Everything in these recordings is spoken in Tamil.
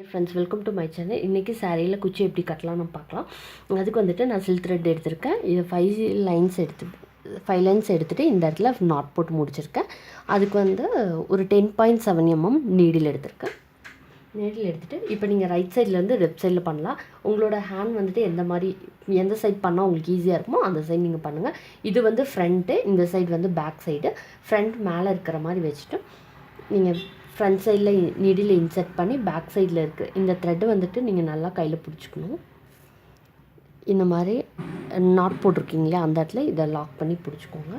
Friends, welcome to my channel. இன்னைக்கு சாரியில குச்சி எப்படி கட்டலாம்னு பார்க்கலாம். அதுக்கு வந்துட்டு நான் silk thread எடுத்துர்க்கேன். இது 5 lines எடுத்துட்டு இந்த இடத்துல knot போட்டு முடிச்சிருக்கேன். அதுக்கு வந்து ஒரு 10.7 mm நீடில் எடுத்துர்க்கேன். நீடில் எடுத்துட்டு இப்போ நீங்க ரைட் சைடுல இருந்து லெஃப்ட் சைடுல பண்ணலாம். உங்களோட ஹேண்ட் வந்துட்டு எந்த சைடு பண்ணா உங்களுக்கு ஈஸியா இருக்குமோ அந்த சைடு நீங்க பண்ணுங்க. இது வந்து ஃப்ரண்ட், இந்த சைடு வந்து பேக் சைடு. ஃப்ரண்ட் மேல இருக்கிற மாதிரி வெச்சிட்டு நீங்க ஃப்ரண்ட் சைடில் நீடில் இன்சர்ட் பண்ணி பேக் சைடில் இருக்குது இந்த த்ரெட்டு வந்துட்டு நீங்கள் நல்லா கையில் பிடிச்சிக்கணும். இந்த மாதிரி நாட் போட்டிருக்கீங்களே அந்த இடத்துல இதை லாக் பண்ணி பிடிச்சிக்கோங்க.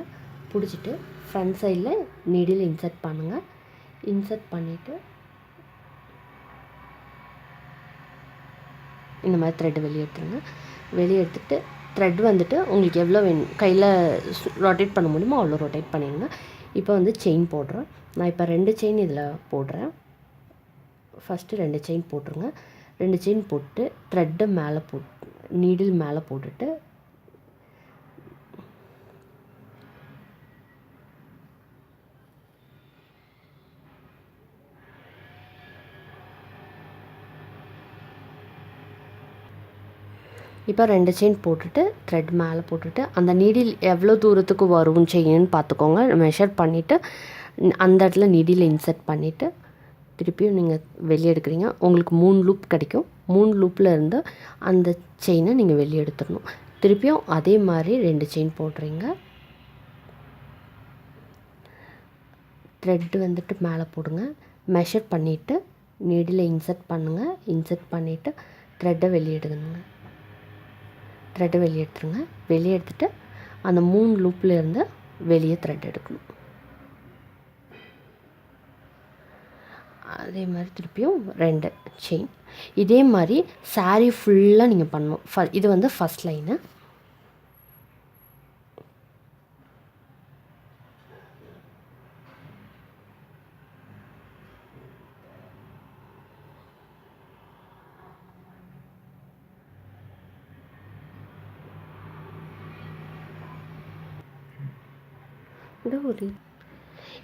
பிடிச்சிட்டு ஃப்ரண்ட் சைடில் நீடில் இன்சர்ட் பண்ணுங்கள். இன்சர்ட் பண்ணிவிட்டு இந்த மாதிரி த்ரெட்டு வெளியே எடுத்துருங்க. வெளியே எடுத்துகிட்டு த்ரெட் வந்துட்டு உங்களுக்கு எவ்வளோ வேணும் கையில் ரொட்டேட் பண்ண முடியுமோ அவ்வளோ ரொட்டேட் பண்ணிடுங்க. இப்போ வந்து செயின் போடுறேன். நான் இப்போ 2 செயின் இதில் போடுறேன். ஃபஸ்ட்டு 2 செயின் போட்டுருங்க. 2 செயின் போட்டு த்ரெட்டை மேலே நீடில் மேலே போட்டுட்டு இப்போ 2 செயின் போட்டுட்டு த்ரெட் மேலே போட்டுட்டு அந்த நீடில் எவ்வளோ தூரத்துக்கு வரும் செயின்னு பார்த்துக்கோங்க. மெஷர் பண்ணிவிட்டு அந்த இடத்துல நீடில் இன்சர்ட் பண்ணிவிட்டு திருப்பியும் நீங்கள் வெளியே எடுக்கிறீங்க. உங்களுக்கு 3 லூப் கிடைக்கும். 3 லூப்பில் இருந்து அந்த செயினை நீங்கள் வெளியே எடுத்துடணும். திருப்பியும் அதே மாதிரி 2 செயின் போடுறீங்க. த்ரெட்டு வந்துட்டு மேலே போடுங்க. மெஷர் பண்ணிவிட்டு நீடில் இன்சர்ட் பண்ணுங்கள். இன்சர்ட் பண்ணிவிட்டு த்ரெட்டை வெளியே எடுங்க. த்ரெட்டை வெளியே எடுத்துருங்க. வெளியே எடுத்துகிட்டு அந்த 3 லூப்பில் இருந்து வெளியே த்ரெட் எடுக்கணும். அதே மாதிரி திருப்பியும் 2 செயின். இதே மாதிரி சாரீ ஃபுல்லாக நீங்கள் பண்ணணும். இது வந்து ஃபஸ்ட் லைனு.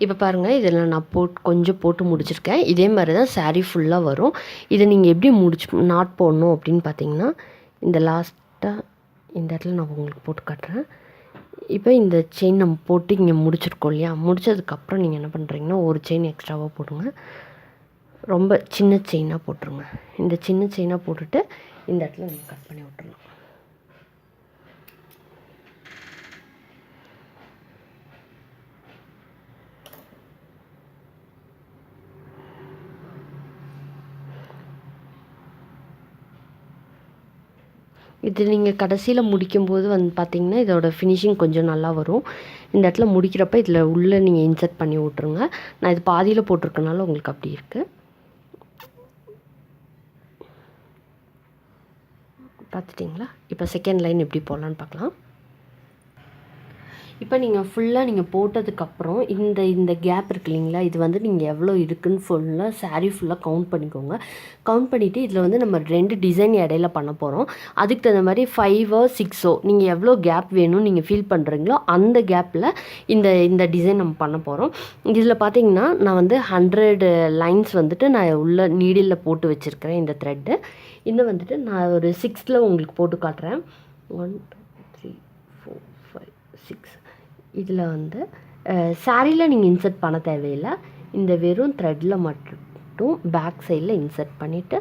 இப்போ பாருங்கள், இதில் நான் கொஞ்சம் போட்டு முடிச்சிருக்கேன். இதே மாதிரி தான் சாரீ ஃபுல்லாக வரும். இதை நீங்கள் எப்படி நாட் போடணும் அப்படின்னு பார்த்தீங்கன்னா இந்த லாஸ்ட்டாக இந்த இடத்துல நான் உங்களுக்கு போட்டு காட்டுறேன். இப்போ இந்த செயின் நம்ம போட்டு இங்கே முடிச்சிருக்கோம் இல்லையா, முடித்ததுக்கப்புறம் நீங்கள் என்ன பண்ணுறீங்கன்னா ஒரு செயின் எக்ஸ்ட்ராவாக போடுங்க. ரொம்ப சின்ன செயினாக போட்டுருங்க. இந்த சின்ன செயினாக போட்டுட்டு இந்த இடத்துல நீங்கள் கட் பண்ணி விட்டுருலாம். இது நீங்கள் கடைசியில் முடிக்கும்போது வந்து பார்த்திங்கன்னா இதோட ஃபினிஷிங் கொஞ்சம் நல்லா வரும். இந்த இடத்துல முடிக்கிறப்ப இதில் உள்ளே நீங்கள் இன்சர்ட் பண்ணி விட்ருங்க. நான் இது பாதியில் போட்டிருக்கனால உங்களுக்கு அப்படி இருக்குது. பார்த்துட்டிங்களா? இப்போ செகண்ட் லைன் எப்படி போடலான்னு பார்க்கலாம். இப்போ நீங்கள் ஃபுல்லாக போட்டதுக்கப்புறம் இந்த கேப் இருக்கு இல்லைங்களா, இது வந்து நீங்கள் எவ்வளோ இருக்குதுன்னு ஃபுல்லாக சாரீ ஃபுல்லாக கவுண்ட் பண்ணிக்கோங்க. கவுண்ட் பண்ணிவிட்டு இதில் வந்து நம்ம 2 டிசைன் இடையில பண்ண போகிறோம். அதுக்கு தகுந்த மாதிரி 5ஓ 6ஓ நீங்கள் எவ்வளோ கேப் வேணும் நீங்கள் ஃபீல் பண்ணுறீங்களோ அந்த கேப்பில் இந்த டிசைன் நம்ம பண்ண போகிறோம். இதில் பார்த்தீங்கன்னா நான் வந்து 100 லைன்ஸ் வந்துட்டு நான் உள்ள நீடிலில் போட்டு வச்சுருக்கிறேன். இந்த த்ரெட்டு இன்னும் வந்துட்டு நான் ஒரு 6ல் உங்களுக்கு போட்டு காட்டுறேன். 1 2 3 4 5 6. இதில் வந்து சாரியில் நீங்கள் இன்சர்ட் பண்ண தேவையில்லை. இந்த வெறும் த்ரெட்டில் மட்டும் பேக் சைடில் இன்சர்ட் பண்ணிவிட்டு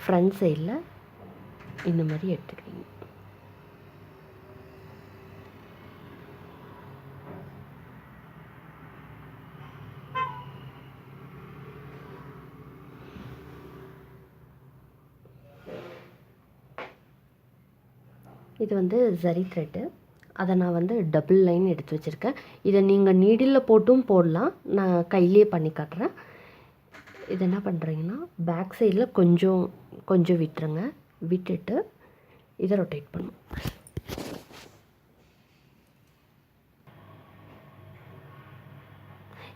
ஃப்ரண்ட் சைடில் இந்த மாதிரி எடுத்துக்கிறீங்க. இது வந்து ஜரி த்ரெட்டு. அதை நான் வந்து டபுள் லைன் எடுத்து வச்சுருக்கேன். இதை நீங்கள் நீடிலில் போட்டும் போடலாம். நான் கையிலே பண்ணி காட்டுறேன். இது என்ன பண்ணுறீங்கன்னா பேக் சைடில் கொஞ்சம் விட்டுருங்க. விட்டுட்டு இதை ரொட்டேட் பண்ணும்.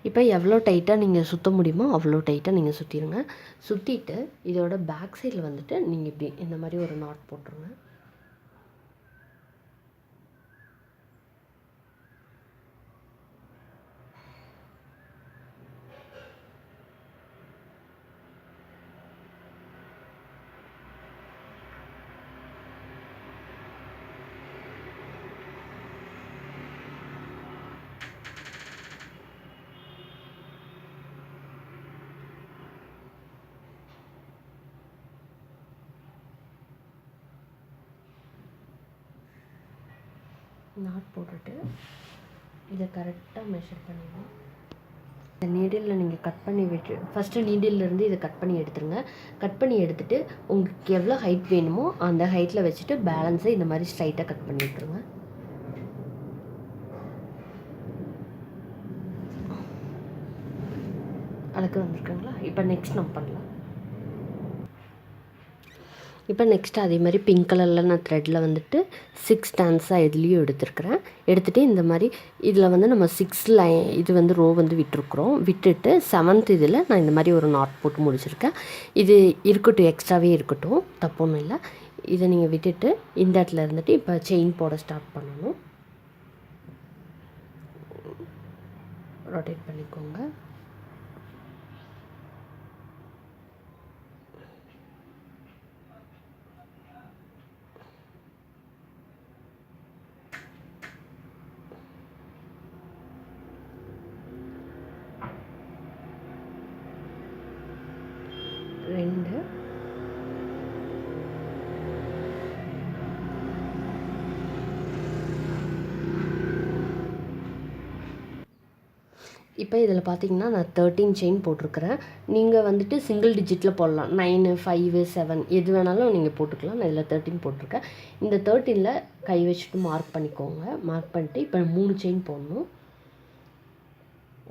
இப்போ எவ்வளோ டைட்டாக நீங்கள் சுற்ற முடியுமோ அவ்வளோ டைட்டாக நீங்கள் சுற்றிடுங்க. சுற்றிட்டு இதோட பேக் சைடில் வந்துட்டு நீங்கள் இப்படி இந்த மாதிரி ஒரு நாட் போட்டுருங்க. நாட் போட்டுட்டு இதை கரெக்டாக மெஷர் பண்ணிடணும். இந்த நீடிலில் நீங்கள் கட் பண்ணி விட்டு ஃபஸ்ட்டு நீடிலிருந்து இதை கட் பண்ணி எடுத்துருங்க. கட் பண்ணி எடுத்துகிட்டு உங்களுக்கு எவ்வளோ ஹைட் வேணுமோ அந்த ஹைட்டில் வச்சுட்டு பேலன்ஸை இந்த மாதிரி ஸ்ட்ரைட்டாக கட் பண்ணி விட்டுருங்க. அளவுக்கு வந்துருக்குங்களா? இப்போ நெக்ஸ்ட் நம்ம பண்ணலாம். இப்போ நெக்ஸ்ட் அதே மாதிரி பிங்க் கலரில் நான் த்ரெட்டில் வந்துட்டு 6 ஸ்டான்ஸாக இதுலேயும் எடுத்துருக்கிறேன். எடுத்துகிட்டு இந்த மாதிரி இதில் வந்து நம்ம 6 லைன் இது வந்து ரோ வந்து விட்டுருக்குறோம். விட்டுட்டு 7th இதில் நான் இந்த மாதிரி ஒரு நாட் போட்டு முடிச்சிருக்கேன். இது இருக்கட்டும், எக்ஸ்ட்ராவே இருக்கட்டும், தப்பு ஒன்றும் இல்லை. இதை நீங்கள் விட்டுட்டு இந்த இடத்துல இருந்துட்டு இப்போ செயின் போட ஸ்டார்ட் பண்ணணும். ரொட்டேட் பண்ணிக்கோங்க. ரெண்டு இப்போ இதில் பார்த்தீங்கன்னா நான் 13 செயின் போட்டிருக்கிறேன். நீங்கள் வந்துட்டு சிங்கிள் டிஜிட்டில் போடலாம். 9, 5, 7 எது வேணாலும் நீங்கள் போட்டுக்கலாம். நான் இதில் 13 போட்டிருக்கேன். இந்த 13ல் கை வச்சுட்டு மார்க் பண்ணிக்கோங்க. மார்க் பண்ணிட்டு இப்போ 3 செயின் போடணும்.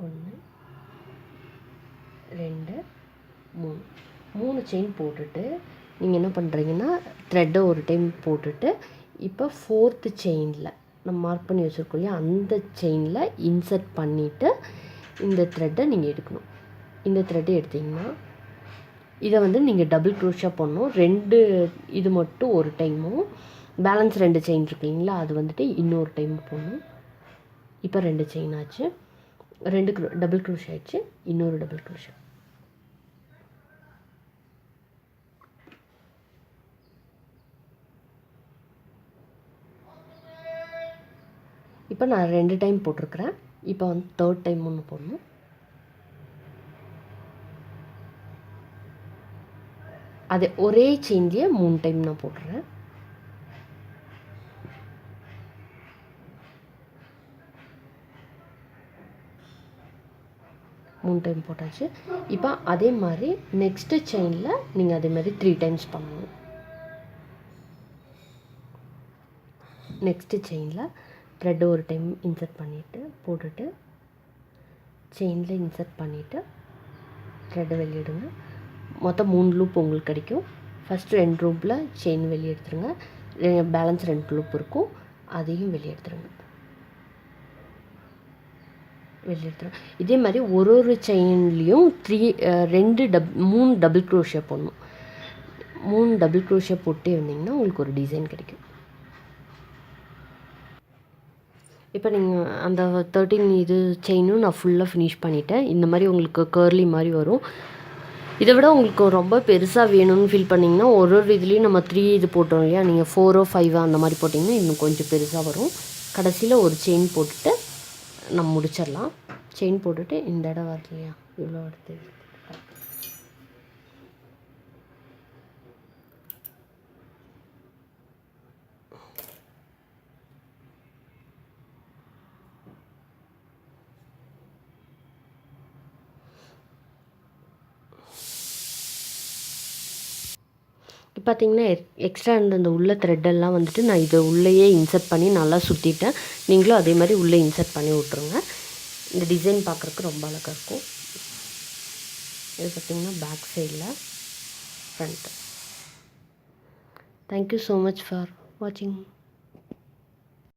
1 2 3 3 செயின் போட்டுட்டு நீங்கள் என்ன பண்ணுறீங்கன்னா த்ரெட்டை ஒரு டைம் போட்டுட்டு இப்போ 4th செயினில் நம்ம மார்க் பண்ணி வச்சுருக்கோம் இல்லையா, அந்த செயினில் இன்சர்ட் பண்ணிவிட்டு இந்த த்ரெட்டை நீங்கள் எடுக்கணும். இந்த த்ரெட்டை எடுத்திங்கன்னா இதை வந்து நீங்கள் டபுள் க்ரோஷா பண்ணணும். 2 இது மட்டும் ஒரு டைமும், பேலன்ஸ் 2 செயின் இருக்கு இல்லைங்களா, அது வந்துட்டு இன்னொரு டைம் போடணும். இப்போ 2 செயின் ஆச்சு. 2 டபுள் க்ரோஷா ஆச்சு. இன்னொரு டபுள் க்ரோஷா. இப்போ நான் 2 டைம் போட்டிருக்கிறேன். இப்போ வந்து 3rd டைம் ஒன்று போடணும். அது ஒரே செயின்லேயே 3 டைம் நான் போட்டுறேன். மூணு டைம் போட்டாச்சு. இப்போ அதே மாதிரி நெக்ஸ்ட்டு செயினில் நீங்கள் அதே மாதிரி 3 டைம்ஸ் பண்ணணும். நெக்ஸ்ட்டு செயினில் த்ரெட்டு ஒரு டைம் இன்சர்ட் பண்ணிவிட்டு போட்டுட்டு செயினில் இன்சர்ட் பண்ணிவிட்டு த்ரெட்டை வெளியிடுங்க. மொத்தம் 3 லூப் உங்களுக்கு கிடைக்கும். ஃபஸ்ட்டு 2 லூப்பில் செயின் வெளியே எடுத்துருங்க. பேலன்ஸ் 2 லூப் இருக்கும், அதையும் வெளியே எடுத்துருங்க. வெளியே எடுத்துருங்க. இதே மாதிரி ஒரு செயின்லேயும் 3 டபுள் க்ரோஷே போடணும். 3 டபுள் க்ரோஷே போட்டே வந்தீங்கன்னா உங்களுக்கு ஒரு டிசைன் கிடைக்கும். இப்போ நீங்கள் அந்த 13 இது செயினும் நான் ஃபுல்லாக ஃபினிஷ் பண்ணிவிட்டேன். இந்த மாதிரி உங்களுக்கு கர்லி மாதிரி வரும். இதை விட உங்களுக்கு ரொம்ப பெருசாக வேணும்னு ஃபீல் பண்ணிங்கன்னா ஒரு இதுலேயும் நம்ம 3 இது போட்டோம் இல்லையா, நீங்கள் 4 5 அந்த மாதிரி போட்டிங்கன்னா இன்னும் கொஞ்சம் பெருசாக வரும். கடைசியில் ஒரு செயின் போட்டுட்டு நம்ம முடிச்சிடலாம். செயின் போட்டுட்டு இந்த இடம் வரல இல்லையா, இவ்வளோ எடுத்து பார்த்தீங்கன்னா எக்ஸ்ட்ரா இருந்த அந்த உள்ள த்ரெட்டெல்லாம் வந்துட்டு நான் இதை உள்ளேயே இன்சர்ட் பண்ணி நல்லா சுற்றிட்டேன். நீங்களும் அதே மாதிரி உள்ளே இன்சர்ட் பண்ணி விட்ருங்க. இந்த டிசைன் பார்க்குறதுக்கு ரொம்ப அழகாக இருக்கும். இது பார்த்திங்கன்னா பேக் சைடில், front. Thank you so much for வாட்சிங்.